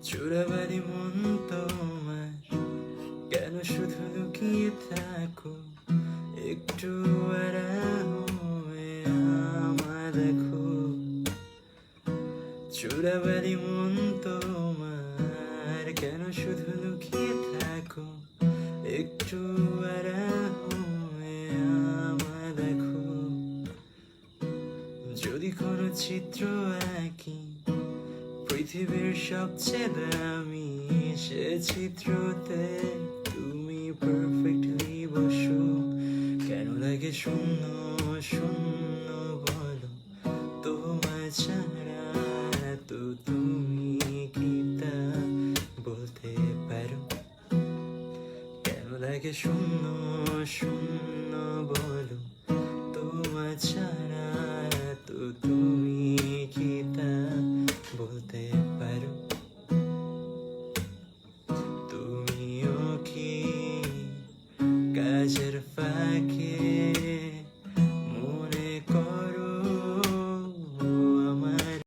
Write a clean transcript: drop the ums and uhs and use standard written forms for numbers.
চোরাবালি মন তোমার কেন শুধু লুকিয়ে থাকো, একটু আড়াল হয়ে আমায় দেখো। চোরাবালি মন তোমার কেন শুধু লুকিয়ে থাকো, একটু আড়াল হয়ে আমায় দেখো। যদি কোনো চিত্র আঁকি পৃথিবীর সবচেয়ে দামি, সে চিত্রতে তুমি পারফেক্টলি বসো। কেন লাগে শূন্য শূন্য বলো, তোমায় ছাড়া তো তুমি কি তা বলতে পারো? কেন লাগে শূন্য শূন্য বলো, তোমায় ছাড়া তো তুমি কি তা বলতে পারো? তুমিও কি কাজের ফাঁকে